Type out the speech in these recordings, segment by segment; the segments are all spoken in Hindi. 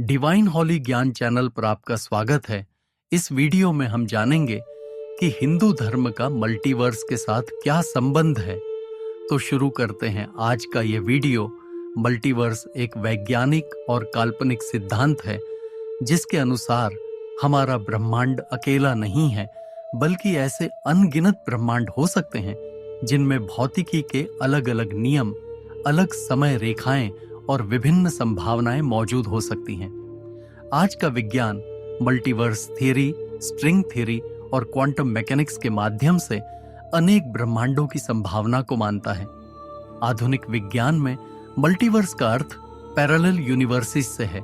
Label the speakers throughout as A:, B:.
A: डिवाइन हॉली ज्ञान चैनल पर आपका स्वागत है। इस वीडियो में हम जानेंगे कि हिंदू धर्म का मल्टीवर्स के साथ क्या संबंध है। तो शुरू करते हैं आज का ये वीडियो। मल्टीवर्स एक वैज्ञानिक और काल्पनिक सिद्धांत है जिसके अनुसार हमारा ब्रह्मांड अकेला नहीं है, बल्कि ऐसे अनगिनत ब्रह्मांड हो सकते हैं जिनमें भौतिकी के अलग अलग नियम, अलग समय रेखाएं और विभिन्न संभावनाएं मौजूद हो सकती हैं। आज का विज्ञान मल्टीवर्स थियरी, स्ट्रिंग थ्योरी और क्वांटम मैकेनिक्स के माध्यम से अनेक ब्रह्मांडों की संभावना को मानता है। आधुनिक विज्ञान में मल्टीवर्स का अर्थ पैरेलल यूनिवर्सेस से है,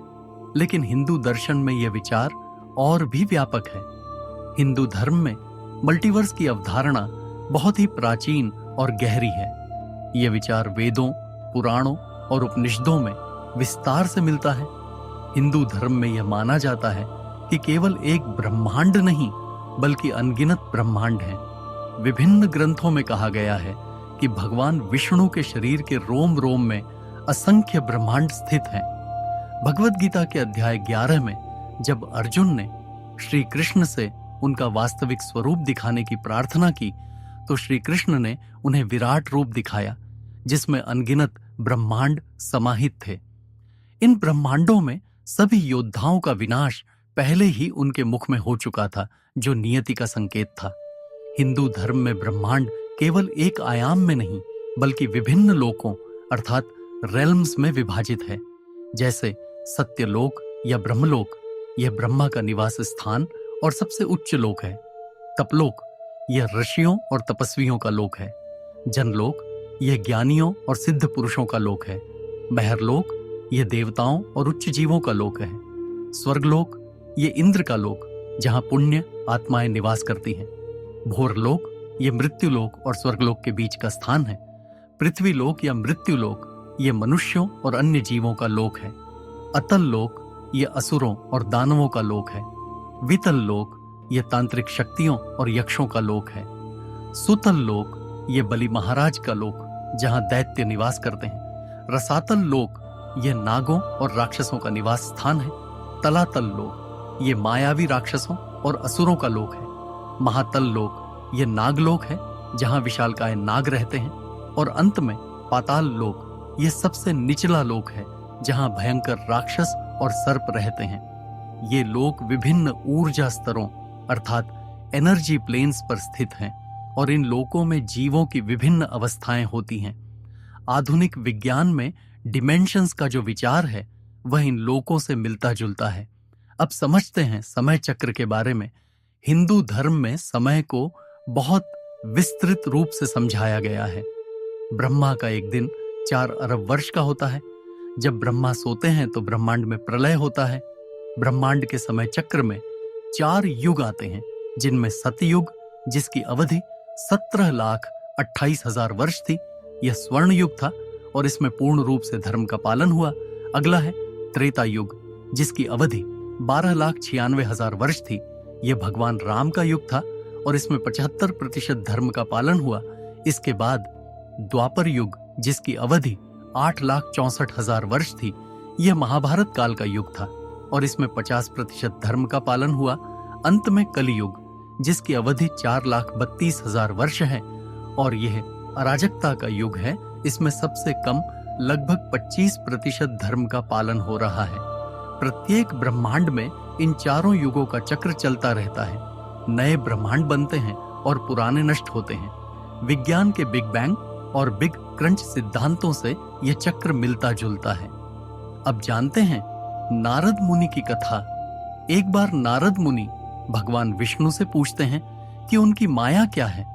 A: लेकिन हिंदू दर्शन में यह विचार और भी व्यापक है। हिंदू धर्म में मल्टीवर्स की अवधारणा बहुत ही प्राचीन और गहरी है। यह विचार वेदों, पुराणों और उपनिषदों में विस्तार से मिलता है। हिंदू धर्म में यह माना जाता है कि केवल एक ब्रह्मांड नहीं, बल्कि अनगिनत ब्रह्मांड हैं। विभिन्न ग्रंथों में कहा गया है कि भगवान विष्णु के शरीर के रोम रोम में असंख्य ब्रह्मांड स्थित हैं। भगवद गीता के अध्याय 11 में जब अर्जुन ने श्री कृष्ण से उनका वास्तविक स्वरूप दिखाने की प्रार्थना की, तो श्री कृष्ण ने उन्हें विराट रूप दिखाया जिसमें अनगिनत ब्रह्मांड समाहित थे। इन ब्रह्मांडों में सभी योद्धाओं का विनाश पहले ही उनके मुख में हो चुका था, जो नियति का संकेत था। हिंदू धर्म में ब्रह्मांड केवल एक आयाम में नहीं, बल्कि विभिन्न लोकों अर्थात रेल्म्स में विभाजित है। जैसे सत्यलोक या ब्रह्मलोक, यह ब्रह्मा का निवास स्थान और सबसे उच्च लोक है। तपलोक, यह ऋषियों और तपस्वियों का लोक है। जनलोक, यह ज्ञानियों और सिद्ध पुरुषों का लोक है। महरलोक, यह देवताओं और उच्च जीवों का लोक है। स्वर्गलोक, यह इंद्र का लोक जहां पुण्य आत्माएं निवास करती हैं। भोरलोक, यह मृत्युलोक और स्वर्गलोक के बीच का स्थान है। पृथ्वीलोक या मृत्युलोक, यह मनुष्यों और अन्य जीवों का लोक है। अतल लोक, यह असुरों और दानवों का लोक है। वितल लोक, यह तांत्रिक शक्तियों और यक्षों का लोक है। सुतल लोक, यह बलि महाराज का लोक जहां दैत्य निवास करते हैं। रसातल लोक, यह नागों और राक्षसों का निवास स्थान है। तलातल लोक, यह मायावी राक्षसों और असुरों का लोक है। महातल लोक, यह नागलोक है जहां विशालकाय नाग रहते हैं। और अंत में पाताल लोक, यह सबसे निचला लोक है जहां भयंकर राक्षस और सर्प रहते हैं। ये लोक विभिन्न ऊर्जा स्तरों अर्थात एनर्जी प्लेन्स पर स्थित हैं और इन लोकों में जीवों की विभिन्न अवस्थाएं होती हैं। आधुनिक विज्ञान में डिमेंशंस का जो विचार है वह इन लोकों से मिलता जुलता है। अब समझते हैं समय चक्र के बारे में। हिंदू धर्म में समय को बहुत विस्तृत रूप से समझाया गया है। ब्रह्मा का एक दिन 4 अरब वर्ष का होता है। जब ब्रह्मा सोते हैं तो ब्रह्मांड में प्रलय होता है। ब्रह्मांड के समय चक्र में 4 युग आते हैं, जिनमें सतयुग, जिसकी अवधि 17,28,000 वर्ष थी, यह स्वर्ण युग था और इसमें पूर्ण रूप से धर्म का पालन हुआ। अगला है त्रेता युग, जिसकी अवधि 12,96,000 वर्ष थी, यह भगवान राम का युग था और इसमें 75% धर्म का पालन हुआ। इसके बाद द्वापर युग, जिसकी अवधि 8,64,000 वर्ष थी, यह महाभारत काल का युग था और इसमें 50% धर्म का पालन हुआ। अंत में कलियुग, जिसकी अवधि 4,32,000 वर्ष है और यह अराजकता का युग है। इसमें सबसे कम लगभग 25% धर्म का पालन हो रहा है। प्रत्येक ब्रह्मांड में इन चारों युगों का चक्र चलता रहता है। नए ब्रह्मांड बनते हैं और पुराने नष्ट होते हैं। विज्ञान के बिग बैंग और बिग क्रंच सिद्धांतों से यह चक्र मिलता जुलता है। अब जानते हैं नारद मुनि की कथा। एक बार नारद मुनि भगवान विष्णु से पूछते हैं कि उनकी माया क्या है।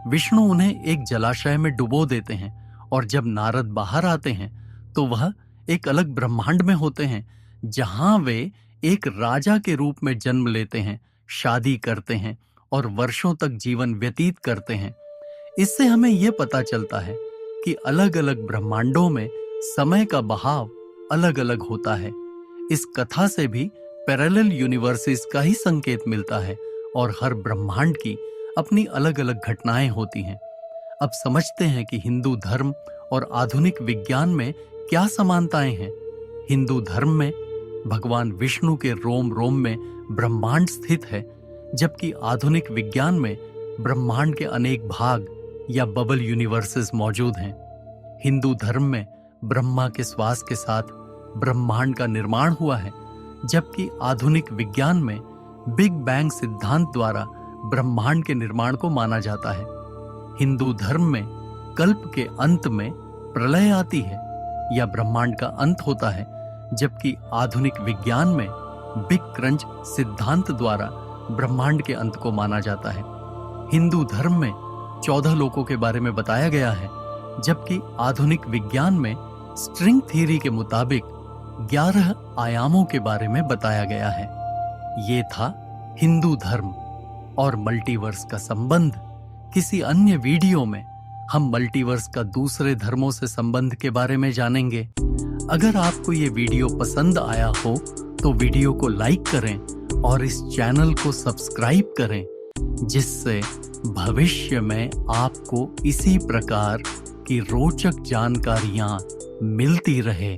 A: विष्णु उन्हें एक जलाशय में डुबो देते हैं और जब नारद बाहर आते हैं तो वह एक अलग ब्रह्मांड में होते हैं, जहां वे एक राजा के रूप में जन्म लेते हैं, शादी करते हैं और वर्षों तक जीवन व्यतीत करते हैं। इससे हमें यह पता चलता है कि अलग अलग ब्रह्मांडों में समय का बहाव अलग अलग होता है। इस कथा से भी पैरेलल यूनिवर्सेस का ही संकेत मिलता है और हर ब्रह्मांड की अपनी अलग अलग घटनाएं होती हैं। अब समझते हैं कि हिंदू धर्म और आधुनिक विज्ञान में क्या समानताएं हैं। हिंदू धर्म में भगवान विष्णु के रोम रोम में ब्रह्मांड स्थित है, जबकि आधुनिक विज्ञान में ब्रह्मांड के अनेक भाग या बबल यूनिवर्सेस मौजूद हैं। हिंदू धर्म में ब्रह्मा के श्वास के साथ ब्रह्मांड का निर्माण हुआ है, जबकि आधुनिक विज्ञान में बिग बैंग सिद्धांत द्वारा ब्रह्मांड के निर्माण को माना जाता है। हिंदू धर्म में कल्प के अंत में प्रलय आती है या ब्रह्मांड का अंत होता है, जबकि आधुनिक विज्ञान में बिग क्रंच सिद्धांत द्वारा ब्रह्मांड के अंत को माना जाता है। हिंदू धर्म में 14 लोकों के बारे में बताया गया है, जबकि आधुनिक विज्ञान में स्ट्रिंग थ्योरी के मुताबिक 11 आयामों के बारे में बताया गया है। ये था हिंदू धर्म और मल्टीवर्स का संबंध। किसी अन्य वीडियो में हम मल्टीवर्स का दूसरे धर्मों से संबंध के बारे में जानेंगे। अगर आपको ये वीडियो पसंद आया हो तो वीडियो को लाइक करें और इस चैनल को सब्सक्राइब करें, जिससे भविष्य में आपको इसी प्रकार की रोचक जानकारियां मिलती रहे।